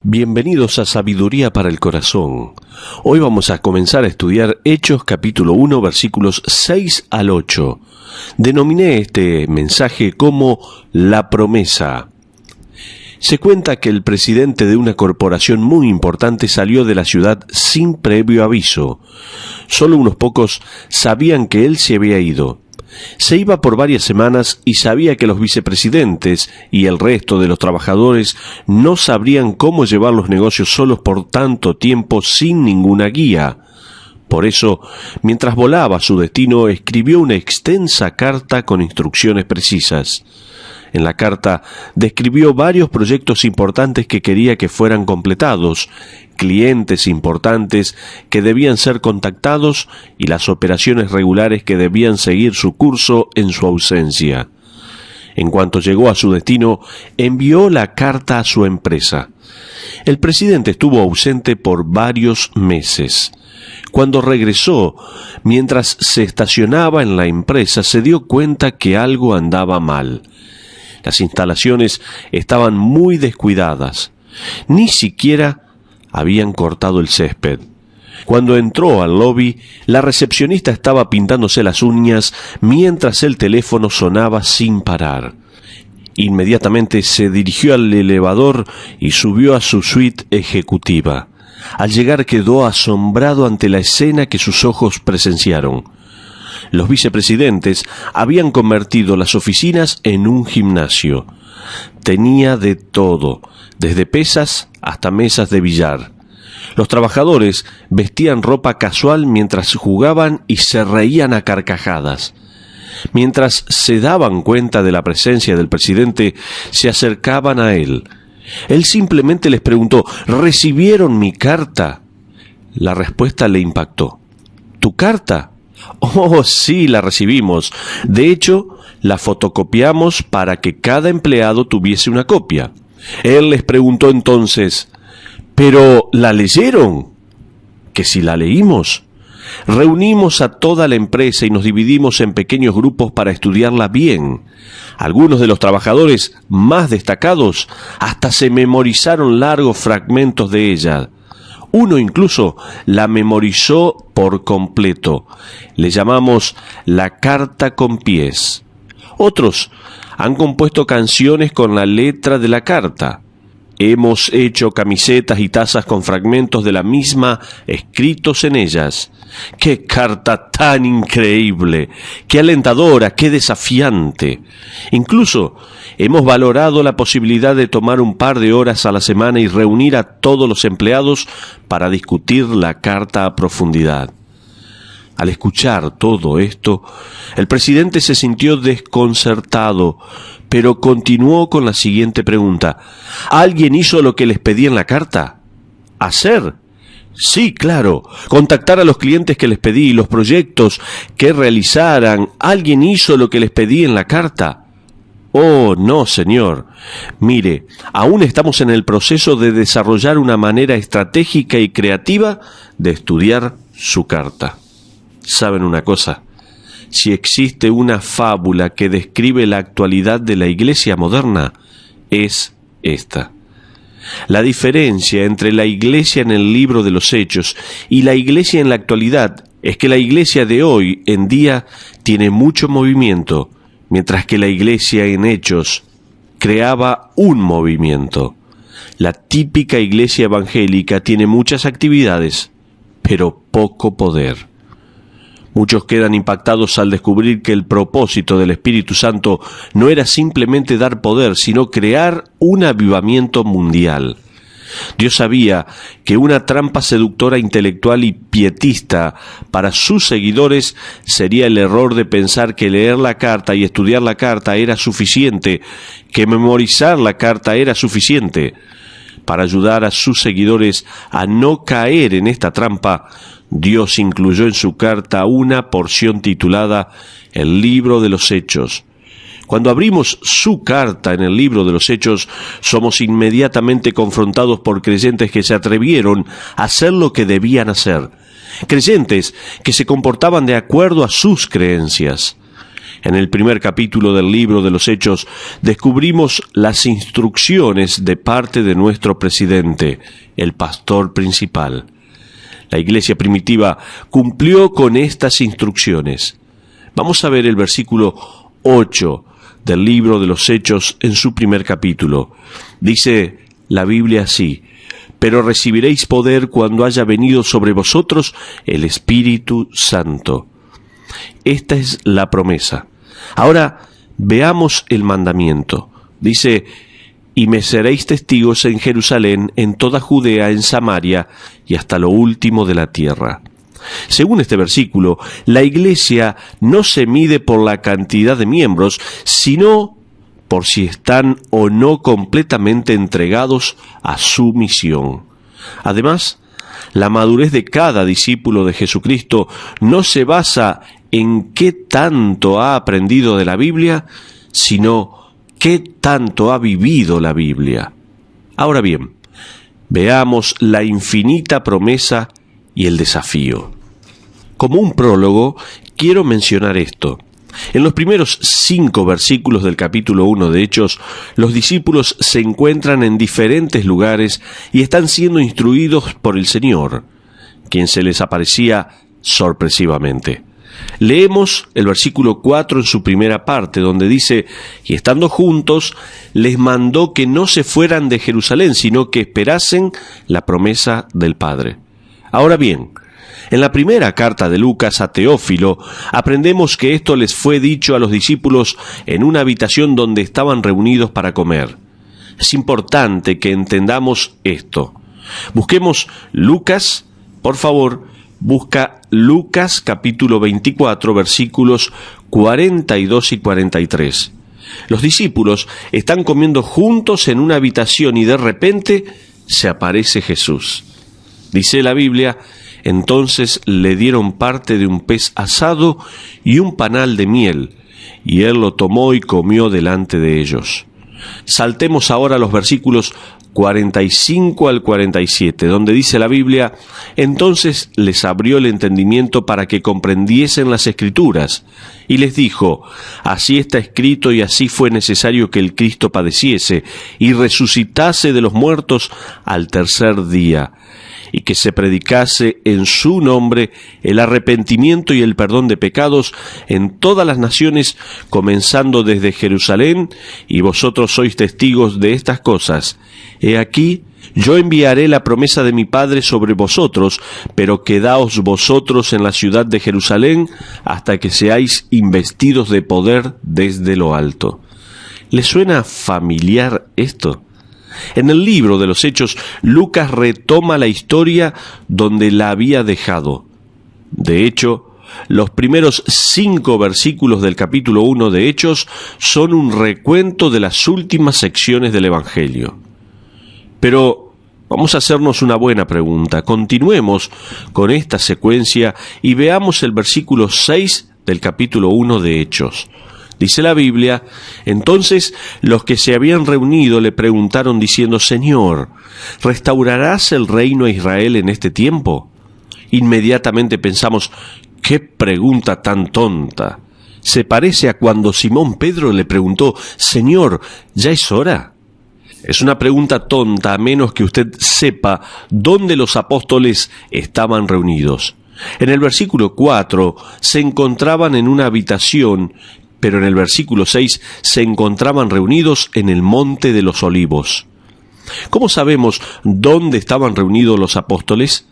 Bienvenidos a Sabiduría para el Corazón. Hoy vamos a comenzar a estudiar Hechos capítulo 1, versículos 6 al 8. Denominé este mensaje como La Promesa. Se cuenta que el presidente de una corporación muy importante salió de la ciudad sin previo aviso. Solo unos pocos sabían que él se había ido. Se iba por varias semanas y sabía que los vicepresidentes y el resto de los trabajadores no sabrían cómo llevar los negocios solos por tanto tiempo sin ninguna guía. Por eso, mientras volaba a su destino, escribió una extensa carta con instrucciones precisas. En la carta describió varios proyectos importantes que quería que fueran completados, clientes importantes que debían ser contactados y las operaciones regulares que debían seguir su curso en su ausencia. En cuanto llegó a su destino, envió la carta a su empresa. El presidente estuvo ausente por varios meses. Cuando regresó, mientras se estacionaba en la empresa, se dio cuenta que algo andaba mal. Las instalaciones estaban muy descuidadas. Ni siquiera habían cortado el césped. Cuando entró al lobby, la recepcionista estaba pintándose las uñas mientras el teléfono sonaba sin parar. Inmediatamente se dirigió al elevador y subió a su suite ejecutiva. Al llegar quedó asombrado ante la escena que sus ojos presenciaron. Los vicepresidentes habían convertido las oficinas en un gimnasio. Tenía de todo, desde pesas hasta mesas de billar. Los trabajadores vestían ropa casual mientras jugaban y se reían a carcajadas. Mientras se daban cuenta de la presencia del presidente, se acercaban a él. Él simplemente les preguntó: ¿recibieron mi carta? La respuesta le impactó. ¿Tu carta? Oh, sí, la recibimos. De hecho, la fotocopiamos para que cada empleado tuviese una copia. Él les preguntó entonces: ¿pero la leyeron? ¿Que si la leímos? Reunimos a toda la empresa y nos dividimos en pequeños grupos para estudiarla bien. Algunos de los trabajadores más destacados hasta se memorizaron largos fragmentos de ella. Uno incluso la memorizó por completo. Le llamamos la carta con pies. Otros han compuesto canciones con la letra de la carta. Hemos hecho camisetas y tazas con fragmentos de la misma escritos en ellas. ¡Qué carta tan increíble! ¡Qué alentadora! ¡Qué desafiante! Incluso hemos valorado la posibilidad de tomar un par de horas a la semana y reunir a todos los empleados para discutir la carta a profundidad. Al escuchar todo esto, el presidente se sintió desconcertado, pero continuó con la siguiente pregunta: ¿alguien hizo lo que les pedí en la carta? ¿Hacer? Sí, claro. Contactar a los clientes que les pedí, los proyectos que realizaran. ¿Alguien hizo lo que les pedí en la carta? Oh, no, señor. Mire, aún estamos en el proceso de desarrollar una manera estratégica y creativa de estudiar su carta. ¿Saben una cosa? Si existe una fábula que describe la actualidad de la iglesia moderna, es esta. La diferencia entre la iglesia en el libro de los Hechos y la iglesia en la actualidad es que la iglesia de hoy en día tiene mucho movimiento, mientras que la iglesia en Hechos creaba un movimiento. La típica iglesia evangélica tiene muchas actividades, pero poco poder. Muchos quedan impactados al descubrir que el propósito del Espíritu Santo no era simplemente dar poder, sino crear un avivamiento mundial. Dios sabía que una trampa seductora intelectual y pietista para sus seguidores sería el error de pensar que leer la carta y estudiar la carta era suficiente, que memorizar la carta era suficiente. Para ayudar a sus seguidores a no caer en esta trampa, Dios incluyó en su carta una porción titulada El Libro de los Hechos. Cuando abrimos su carta en el Libro de los Hechos, somos inmediatamente confrontados por creyentes que se atrevieron a hacer lo que debían hacer. Creyentes que se comportaban de acuerdo a sus creencias. En el primer capítulo del libro de los Hechos descubrimos las instrucciones de parte de nuestro presidente, el pastor principal. La iglesia primitiva cumplió con estas instrucciones. Vamos a ver el versículo 8 del libro de los Hechos en su primer capítulo. Dice la Biblia así: pero recibiréis poder cuando haya venido sobre vosotros el Espíritu Santo. Esta es la promesa. Ahora veamos el mandamiento. Dice: y me seréis testigos en Jerusalén, en toda Judea, en Samaria y hasta lo último de la tierra. Según este versículo, la iglesia no se mide por la cantidad de miembros, sino por si están o no completamente entregados a su misión. Además, la madurez de cada discípulo de Jesucristo no se basa en qué tanto ha aprendido de la Biblia, sino qué tanto ha vivido la Biblia. Ahora bien, veamos la infinita promesa y el desafío. Como un prólogo, quiero mencionar esto. En los primeros 5 versículos del capítulo 1 de Hechos, los discípulos se encuentran en diferentes lugares y están siendo instruidos por el Señor, quien se les aparecía sorpresivamente. Leemos el versículo 4 en su primera parte, donde dice: y estando juntos, les mandó que no se fueran de Jerusalén, sino que esperasen la promesa del Padre. Ahora bien, en la primera carta de Lucas a Teófilo, aprendemos que esto les fue dicho a los discípulos en una habitación donde estaban reunidos para comer. Es importante que entendamos esto. Busquemos Lucas, por favor. Busca Lucas capítulo 24, versículos 42 y 43. Los discípulos están comiendo juntos en una habitación y de repente se aparece Jesús. Dice la Biblia: entonces le dieron parte de un pez asado y un panal de miel, y él lo tomó y comió delante de ellos. Saltemos ahora a los versículos 45 al 47, donde dice la Biblia: entonces les abrió el entendimiento para que comprendiesen las Escrituras, y les dijo: así está escrito y así fue necesario que el Cristo padeciese y resucitase de los muertos al tercer día, y que se predicase en su nombre el arrepentimiento y el perdón de pecados en todas las naciones, comenzando desde Jerusalén, y vosotros sois testigos de estas cosas. He aquí, yo enviaré la promesa de mi Padre sobre vosotros, pero quedaos vosotros en la ciudad de Jerusalén hasta que seáis investidos de poder desde lo alto. ¿Les suena familiar esto? En el libro de los Hechos, Lucas retoma la historia donde la había dejado. De hecho, los primeros 5 versículos del capítulo 1 de Hechos son un recuento de las últimas secciones del Evangelio. Pero vamos a hacernos una buena pregunta. Continuemos con esta secuencia y veamos el versículo 6 del capítulo 1 de Hechos. Dice la Biblia: entonces los que se habían reunido le preguntaron diciendo: Señor, ¿restaurarás el reino a Israel en este tiempo? Inmediatamente pensamos: ¡qué pregunta tan tonta! Se parece a cuando Simón Pedro le preguntó: Señor, ¿ya es hora? Es una pregunta tonta a menos que usted sepa dónde los apóstoles estaban reunidos. En el versículo 4 se encontraban en una habitación, pero en el versículo 6 se encontraban reunidos en el Monte de los Olivos. ¿Cómo sabemos dónde estaban reunidos los apóstoles?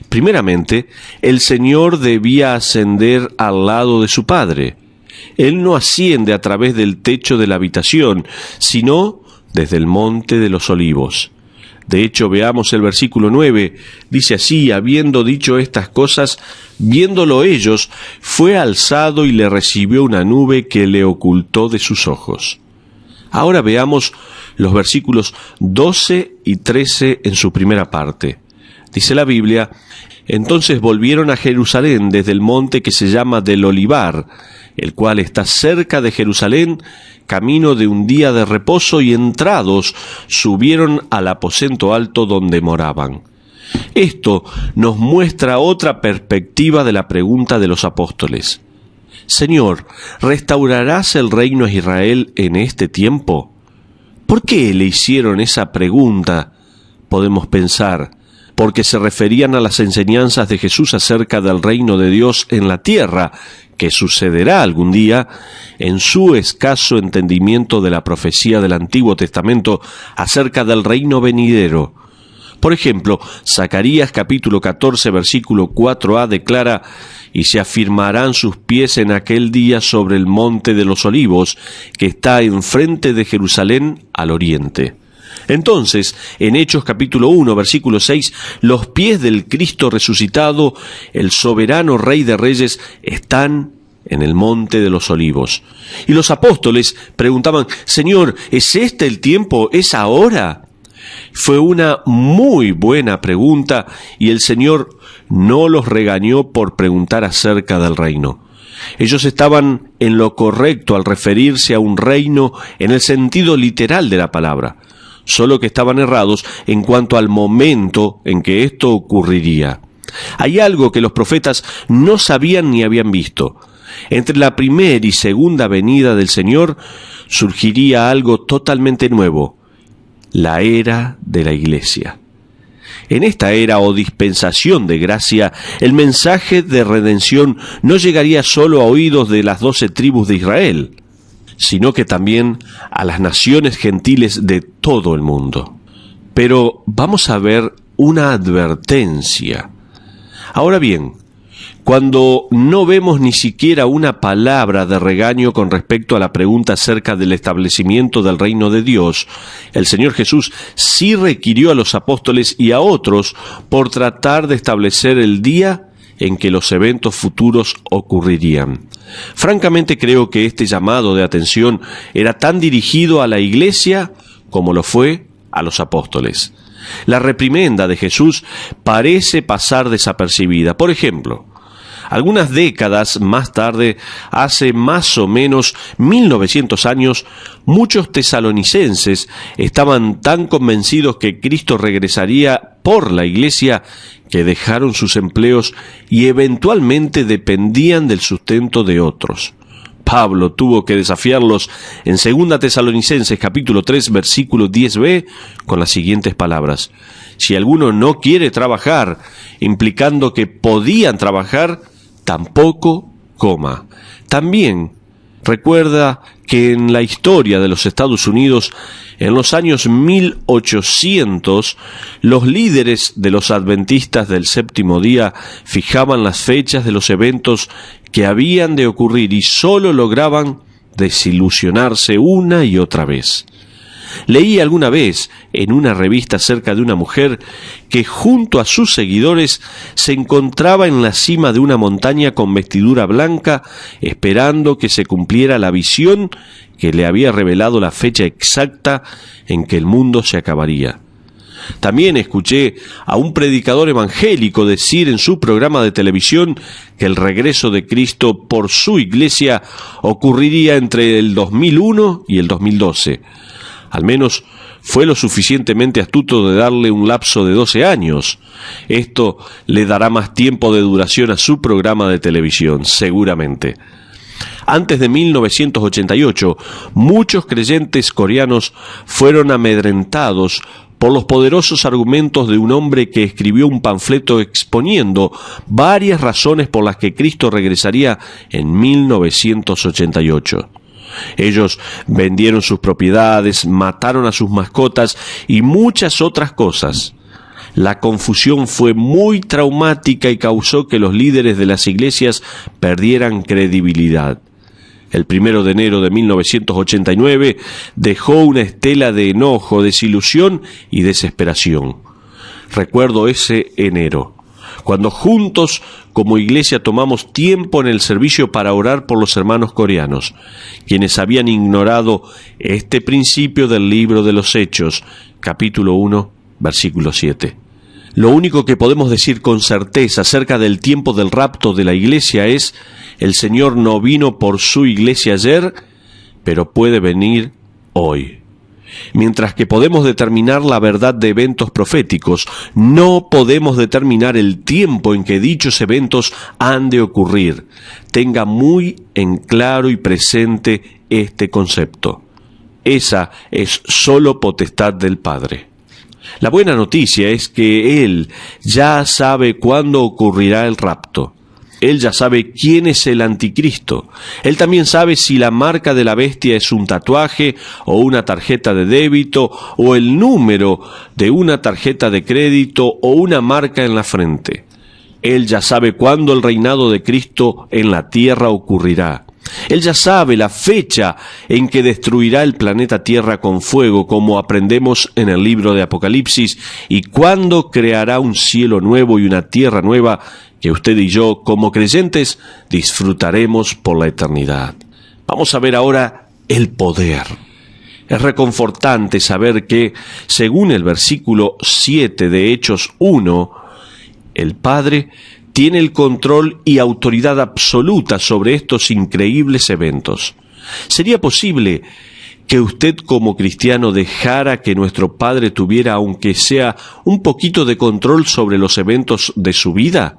Primeramente, el Señor debía ascender al lado de su Padre. Él no asciende a través del techo de la habitación, sino desde el Monte de los Olivos. De hecho, veamos el versículo 9. Dice así: habiendo dicho estas cosas, viéndolo ellos, fue alzado y le recibió una nube que le ocultó de sus ojos. Ahora veamos los versículos 12 y 13 en su primera parte. Dice la Biblia: entonces volvieron a Jerusalén desde el monte que se llama del Olivar, el cual está cerca de Jerusalén, camino de un día de reposo, y entrados subieron al aposento alto donde moraban. Esto nos muestra otra perspectiva de la pregunta de los apóstoles. Señor, ¿restaurarás el reino a Israel en este tiempo? ¿Por qué le hicieron esa pregunta? Podemos pensar, porque se referían a las enseñanzas de Jesús acerca del reino de Dios en la tierra, que sucederá algún día, en su escaso entendimiento de la profecía del Antiguo Testamento acerca del reino venidero. Por ejemplo, Zacarías capítulo 14, versículo 4a declara: «Y se afirmarán sus pies en aquel día sobre el monte de los olivos, que está enfrente de Jerusalén al oriente». Entonces, en Hechos capítulo 1, versículo 6, los pies del Cristo resucitado, el soberano Rey de Reyes, están en el monte de los olivos. Y los apóstoles preguntaban: «Señor, ¿es este el tiempo? ¿Es ahora?». Fue una muy buena pregunta, y el Señor no los regañó por preguntar acerca del reino. Ellos estaban en lo correcto al referirse a un reino en el sentido literal de la palabra, solo que estaban errados en cuanto al momento en que esto ocurriría. Hay algo que los profetas no sabían ni habían visto. Entre la primera y segunda venida del Señor surgiría algo totalmente nuevo: la era de la Iglesia. En esta era o dispensación de gracia, el mensaje de redención no llegaría solo a oídos de las 12 tribus de Israel, sino que también a las naciones gentiles de todo el mundo. Pero vamos a ver una advertencia. Ahora bien, cuando no vemos ni siquiera una palabra de regaño con respecto a la pregunta acerca del establecimiento del reino de Dios, el Señor Jesús sí requirió a los apóstoles y a otros por tratar de establecer el día en que los eventos futuros ocurrirían. Francamente creo que este llamado de atención era tan dirigido a la Iglesia como lo fue a los apóstoles. La reprimenda de Jesús parece pasar desapercibida. Por ejemplo, algunas décadas más tarde, hace más o menos 1900 años, muchos tesalonicenses estaban tan convencidos que Cristo regresaría por la Iglesia que dejaron sus empleos y eventualmente dependían del sustento de otros. Pablo tuvo que desafiarlos en 2 Tesalonicenses capítulo 3 versículo 10b con las siguientes palabras: «Si alguno no quiere trabajar», implicando que podían trabajar, «tampoco coma». También recuerda que en la historia de los Estados Unidos, en los años 1800, los líderes de los adventistas del séptimo día fijaban las fechas de los eventos que habían de ocurrir y solo lograban desilusionarse una y otra vez. Leí alguna vez en una revista acerca de una mujer que junto a sus seguidores se encontraba en la cima de una montaña con vestidura blanca, esperando que se cumpliera la visión que le había revelado la fecha exacta en que el mundo se acabaría. También escuché a un predicador evangélico decir en su programa de televisión que el regreso de Cristo por su iglesia ocurriría entre el 2001 y el 2012. Al menos fue lo suficientemente astuto de darle un lapso de 12 años. Esto le dará más tiempo de duración a su programa de televisión, seguramente. Antes de 1988, muchos creyentes coreanos fueron amedrentados por los poderosos argumentos de un hombre que escribió un panfleto exponiendo varias razones por las que Cristo regresaría en 1988. Ellos vendieron sus propiedades, mataron a sus mascotas y muchas otras cosas. La confusión fue muy traumática y causó que los líderes de las iglesias perdieran credibilidad. El 1 de enero de 1989 dejó una estela de enojo, desilusión y desesperación. Recuerdo ese enero, cuando juntos como iglesia tomamos tiempo en el servicio para orar por los hermanos coreanos, quienes habían ignorado este principio del libro de los Hechos, capítulo 1, versículo 7. Lo único que podemos decir con certeza acerca del tiempo del rapto de la iglesia es: el Señor no vino por su iglesia ayer, pero puede venir hoy. Mientras que podemos determinar la verdad de eventos proféticos, no podemos determinar el tiempo en que dichos eventos han de ocurrir. Tenga muy en claro y presente este concepto. Esa es solo potestad del Padre. La buena noticia es que Él ya sabe cuándo ocurrirá el rapto. Él ya sabe quién es el anticristo. Él también sabe si la marca de la bestia es un tatuaje o una tarjeta de débito o el número de una tarjeta de crédito o una marca en la frente. Él ya sabe cuándo el reinado de Cristo en la tierra ocurrirá. Él ya sabe la fecha en que destruirá el planeta Tierra con fuego, como aprendemos en el libro de Apocalipsis, y cuándo creará un cielo nuevo y una tierra nueva que usted y yo, como creyentes, disfrutaremos por la eternidad. Vamos a ver ahora el poder. Es reconfortante saber que, según el versículo 7 de Hechos 1, el Padre tiene el control y autoridad absoluta sobre estos increíbles eventos. ¿Sería posible que usted como cristiano dejara que nuestro Padre tuviera, aunque sea un poquito de control sobre los eventos de su vida?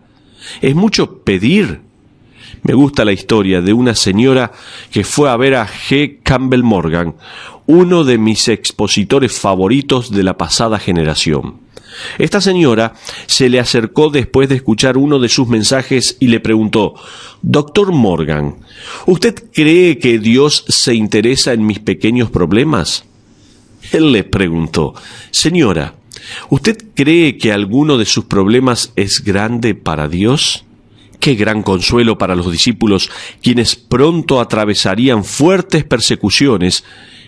¿Es mucho pedir? Me gusta la historia de una señora que fue a ver a G. Campbell Morgan, uno de mis expositores favoritos de la pasada generación. Esta señora se le acercó después de escuchar uno de sus mensajes y le preguntó: «Doctor Morgan, ¿usted cree que Dios se interesa en mis pequeños problemas?» Él le preguntó: «Señora, ¿usted cree que alguno de sus problemas es grande para Dios?» Qué gran consuelo para los discípulos, quienes pronto atravesarían fuertes persecuciones,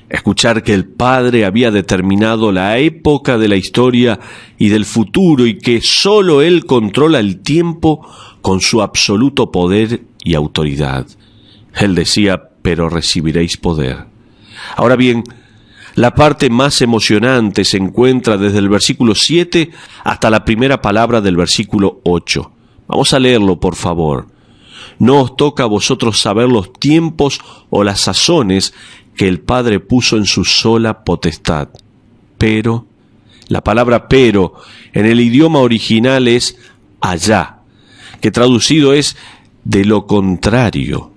escuchar que el Padre había determinado la época de la historia y del futuro y que sólo Él controla el tiempo con su absoluto poder y autoridad. Él decía: «Pero recibiréis poder». Ahora bien, la parte más emocionante se encuentra desde el versículo 7 hasta la primera palabra del versículo 8. Vamos a leerlo, por favor. «No os toca a vosotros saber los tiempos o las sazones que el Padre puso en su sola potestad. Pero», la palabra pero en el idioma original es allá, que traducido es de lo contrario.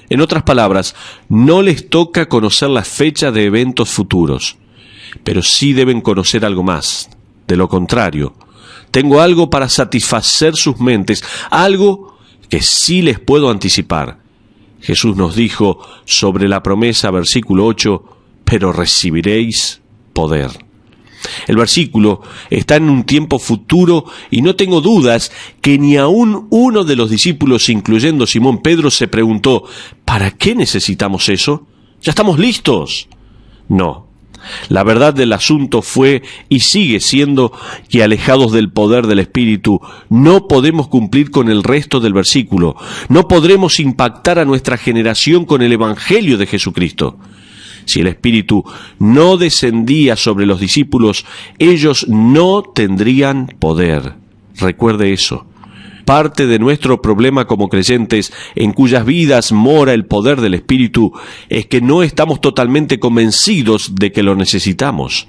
En otras palabras, no les toca conocer la fecha de eventos futuros, pero sí deben conocer algo más, de lo contrario. Tengo algo para satisfacer sus mentes, algo que sí les puedo anticipar. Jesús nos dijo sobre la promesa, versículo 8, «Pero recibiréis poder». El versículo está en un tiempo futuro y no tengo dudas que ni aún uno de los discípulos, incluyendo Simón Pedro, se preguntó: ¿para qué necesitamos eso? ¿Ya estamos listos? No. La verdad del asunto fue y sigue siendo que, alejados del poder del Espíritu, no podemos cumplir con el resto del versículo. No podremos impactar a nuestra generación con el Evangelio de Jesucristo. Si el Espíritu no descendía sobre los discípulos, ellos no tendrían poder. Recuerde eso. Parte de nuestro problema como creyentes, en cuyas vidas mora el poder del Espíritu, es que no estamos totalmente convencidos de que lo necesitamos.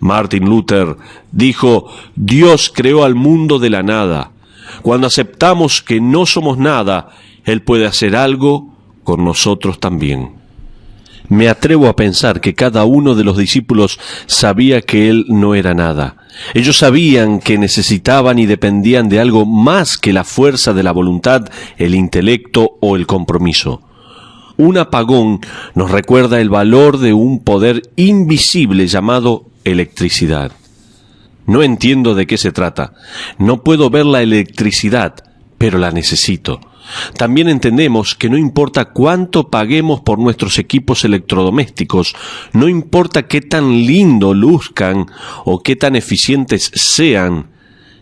Martin Luther dijo: «Dios creó al mundo de la nada. Cuando aceptamos que no somos nada, Él puede hacer algo con nosotros también». Me atrevo a pensar que cada uno de los discípulos sabía que Él no era nada. Ellos sabían que necesitaban y dependían de algo más que la fuerza de la voluntad, el intelecto o el compromiso. Un apagón nos recuerda el valor de un poder invisible llamado electricidad. No entiendo de qué se trata. No puedo ver la electricidad, pero la necesito. También entendemos que no importa cuánto paguemos por nuestros equipos electrodomésticos, no importa qué tan lindo luzcan o qué tan eficientes sean,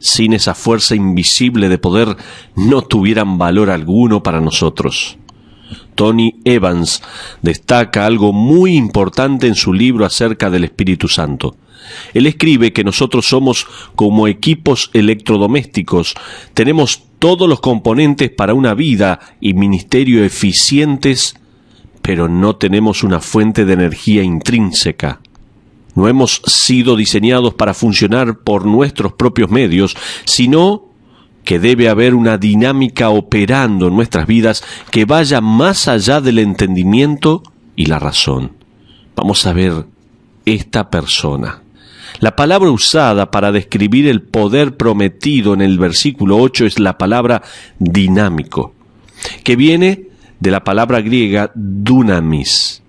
sin esa fuerza invisible de poder no tuvieran valor alguno para nosotros. Tony Evans destaca algo muy importante en su libro acerca del Espíritu Santo. Él escribe que nosotros somos como equipos electrodomésticos, tenemos todos los componentes para una vida y ministerio eficientes, pero no tenemos una fuente de energía intrínseca. No hemos sido diseñados para funcionar por nuestros propios medios, sino que debe haber una dinámica operando en nuestras vidas que vaya más allá del entendimiento y la razón. Vamos a ver esta persona. La palabra usada para describir el poder prometido en el versículo 8 es la palabra dinámico, que viene de la palabra griega dunamis.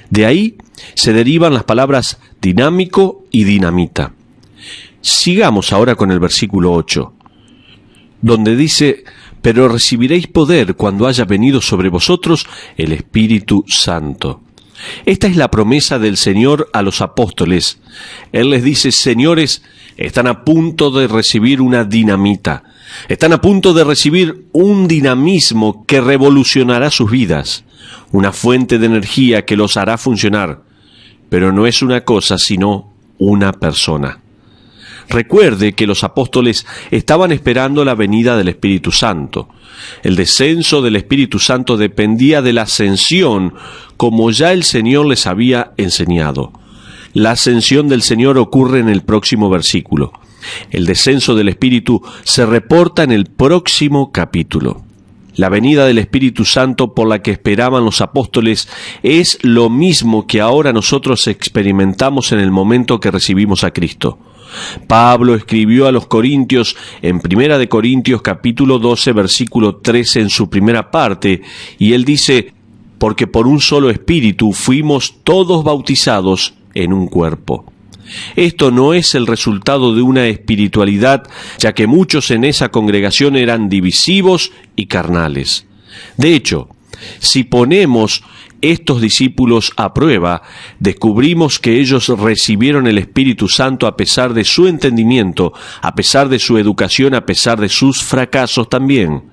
De ahí se derivan las palabras dinámico y dinamita. Sigamos ahora con el versículo 8, donde dice: pero recibiréis poder cuando haya venido sobre vosotros el Espíritu Santo. Esta es la promesa del Señor a los apóstoles. Él les dice: señores, están a punto de recibir una dinamita. Están a punto de recibir un dinamismo que revolucionará sus vidas. Una fuente de energía que los hará funcionar. Pero no es una cosa, sino una persona. Recuerde que los apóstoles estaban esperando la venida del Espíritu Santo. El descenso del Espíritu Santo dependía de la ascensión, como ya el Señor les había enseñado. La ascensión del Señor ocurre en el próximo versículo. El descenso del Espíritu se reporta en el próximo capítulo. La venida del Espíritu Santo por la que esperaban los apóstoles es lo mismo que ahora nosotros experimentamos en el momento que recibimos a Cristo. Pablo escribió a los Corintios en 1 de Corintios capítulo 12 versículo 13 en su primera parte, y él dice: porque por un solo espíritu fuimos todos bautizados en un cuerpo. Esto no es el resultado de una espiritualidad, ya que muchos en esa congregación eran divisivos y carnales. De hecho, si ponemos estos discípulos a prueba, descubrimos que ellos recibieron el Espíritu Santo a pesar de su entendimiento, a pesar de su educación, a pesar de sus fracasos también.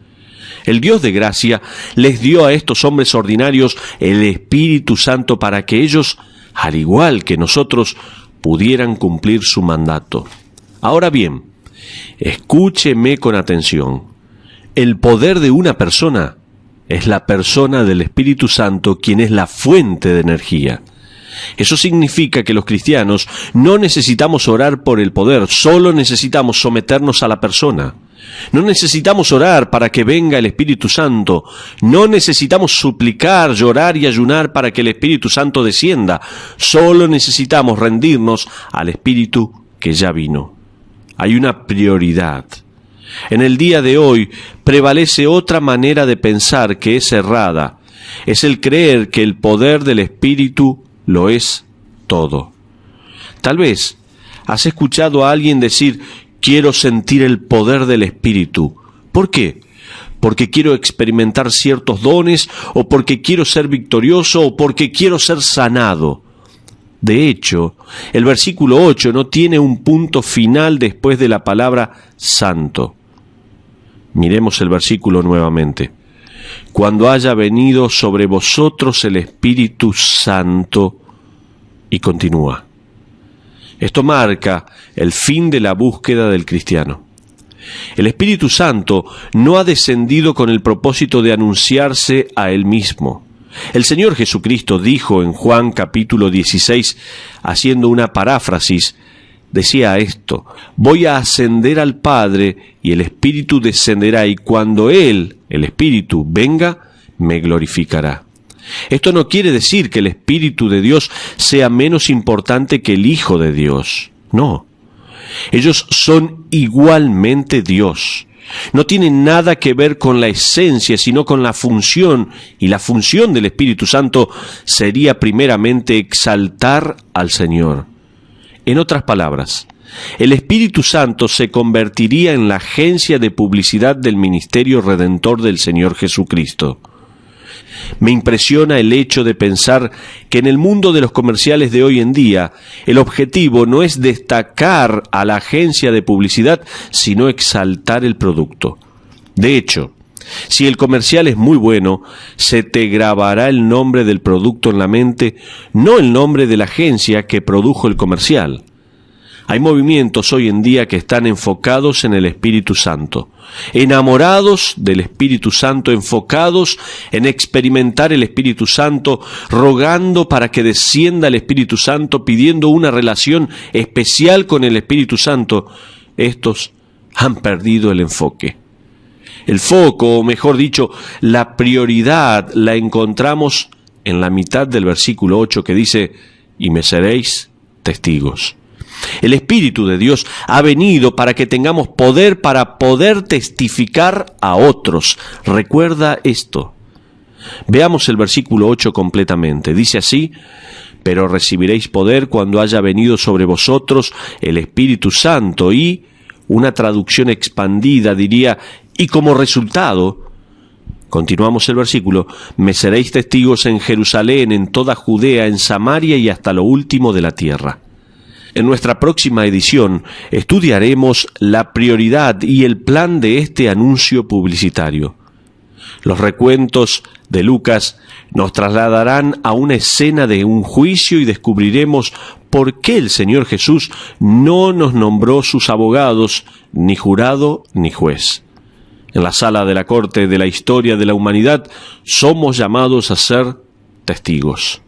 El Dios de gracia les dio a estos hombres ordinarios el Espíritu Santo para que ellos, al igual que nosotros, pudieran cumplir su mandato. Ahora bien, escúcheme con atención. El poder de una persona es la persona del Espíritu Santo, quien es la fuente de energía. Eso significa que los cristianos no necesitamos orar por el poder, solo necesitamos someternos a la persona. No necesitamos orar para que venga el Espíritu Santo, no necesitamos suplicar, llorar y ayunar para que el Espíritu Santo descienda, solo necesitamos rendirnos al Espíritu que ya vino. Hay una prioridad. En el día de hoy prevalece otra manera de pensar que es errada. Es el creer que el poder del Espíritu lo es todo. Tal vez has escuchado a alguien decir: quiero sentir el poder del Espíritu. ¿Por qué? Porque quiero experimentar ciertos dones, o porque quiero ser victorioso, o porque quiero ser sanado. De hecho, el versículo 8 no tiene un punto final después de la palabra santo. Miremos el versículo nuevamente. Cuando haya venido sobre vosotros el Espíritu Santo, y continúa. Esto marca el fin de la búsqueda del cristiano. El Espíritu Santo no ha descendido con el propósito de anunciarse a Él mismo. El Señor Jesucristo dijo en Juan capítulo 16, haciendo una paráfrasis, decía esto: voy a ascender al Padre y el Espíritu descenderá, y cuando Él, el Espíritu, venga, me glorificará. Esto no quiere decir que el Espíritu de Dios sea menos importante que el Hijo de Dios. No. Ellos son igualmente Dios. No tienen nada que ver con la esencia, sino con la función, y la función del Espíritu Santo sería primeramente exaltar al Señor. En otras palabras, el Espíritu Santo se convertiría en la agencia de publicidad del ministerio redentor del Señor Jesucristo. Me impresiona el hecho de pensar que en el mundo de los comerciales de hoy en día, el objetivo no es destacar a la agencia de publicidad, sino exaltar el producto. De hecho, si el comercial es muy bueno, se te grabará el nombre del producto en la mente, no el nombre de la agencia que produjo el comercial. Hay movimientos hoy en día que están enfocados en el Espíritu Santo, enamorados del Espíritu Santo, enfocados en experimentar el Espíritu Santo, rogando para que descienda el Espíritu Santo, pidiendo una relación especial con el Espíritu Santo. Estos han perdido el enfoque. El foco, o mejor dicho, la prioridad la encontramos en la mitad del versículo 8 que dice: y me seréis testigos. El Espíritu de Dios ha venido para que tengamos poder para poder testificar a otros. Recuerda esto. Veamos el versículo 8 completamente. Dice así: pero recibiréis poder cuando haya venido sobre vosotros el Espíritu Santo. Y una traducción expandida diría: y como resultado, continuamos el versículo, me seréis testigos en Jerusalén, en toda Judea, en Samaria y hasta lo último de la tierra. En nuestra próxima edición estudiaremos la prioridad y el plan de este anuncio publicitario. Los recuentos de Lucas nos trasladarán a una escena de un juicio y descubriremos por qué el Señor Jesús no nos nombró sus abogados, ni jurado ni juez. En la sala de la corte de la historia de la humanidad somos llamados a ser testigos.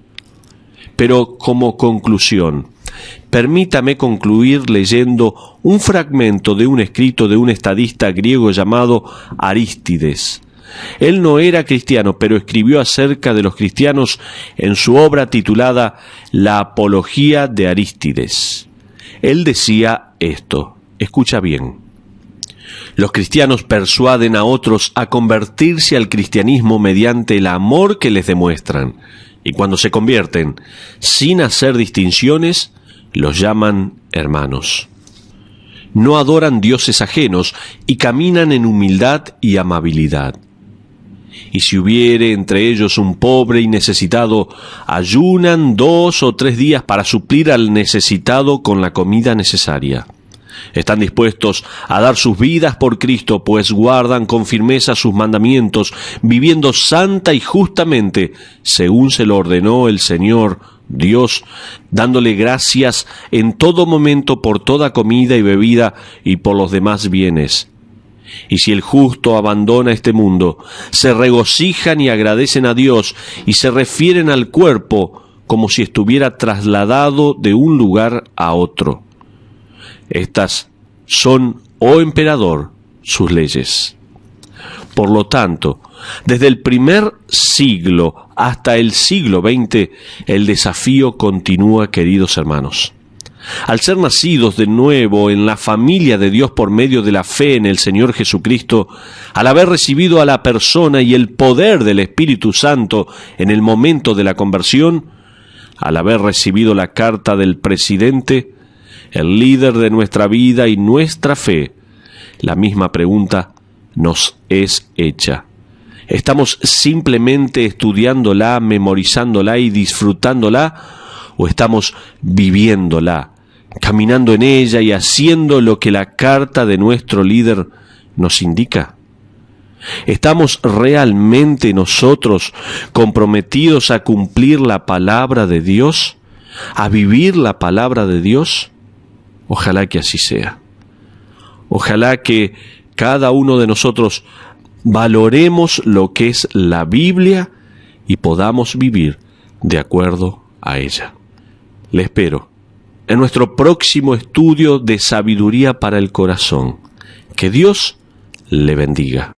Pero como conclusión, permítame concluir leyendo un fragmento de un escrito de un estadista griego llamado Arístides. Él no era cristiano, pero escribió acerca de los cristianos en su obra titulada La Apología de Arístides. Él decía esto, escucha bien: los cristianos persuaden a otros a convertirse al cristianismo mediante el amor que les demuestran, y cuando se convierten, sin hacer distinciones, los llaman hermanos. No adoran dioses ajenos y caminan en humildad y amabilidad. Y si hubiere entre ellos un pobre y necesitado, ayunan 2 o 3 días para suplir al necesitado con la comida necesaria. Están dispuestos a dar sus vidas por Cristo, pues guardan con firmeza sus mandamientos, viviendo santa y justamente, según se lo ordenó el Señor Dios, dándole gracias en todo momento por toda comida y bebida y por los demás bienes. Y si el justo abandona este mundo, se regocijan y agradecen a Dios y se refieren al cuerpo como si estuviera trasladado de un lugar a otro. Estas son, oh emperador, sus leyes. Por lo tanto, desde el primer siglo hasta el siglo XX, el desafío continúa, queridos hermanos. Al ser nacidos de nuevo en la familia de Dios por medio de la fe en el Señor Jesucristo, al haber recibido a la persona y el poder del Espíritu Santo en el momento de la conversión, al haber recibido la carta del presidente, el líder de nuestra vida y nuestra fe, la misma pregunta nos es hecha. ¿Estamos simplemente estudiándola, memorizándola y disfrutándola? ¿O estamos viviéndola, caminando en ella y haciendo lo que la carta de nuestro líder nos indica? ¿Estamos realmente nosotros comprometidos a cumplir la palabra de Dios? ¿A vivir la palabra de Dios? Ojalá que así sea. Ojalá que cada uno de nosotros valoremos lo que es la Biblia y podamos vivir de acuerdo a ella. Le espero en nuestro próximo estudio de Sabiduría para el Corazón. Que Dios le bendiga.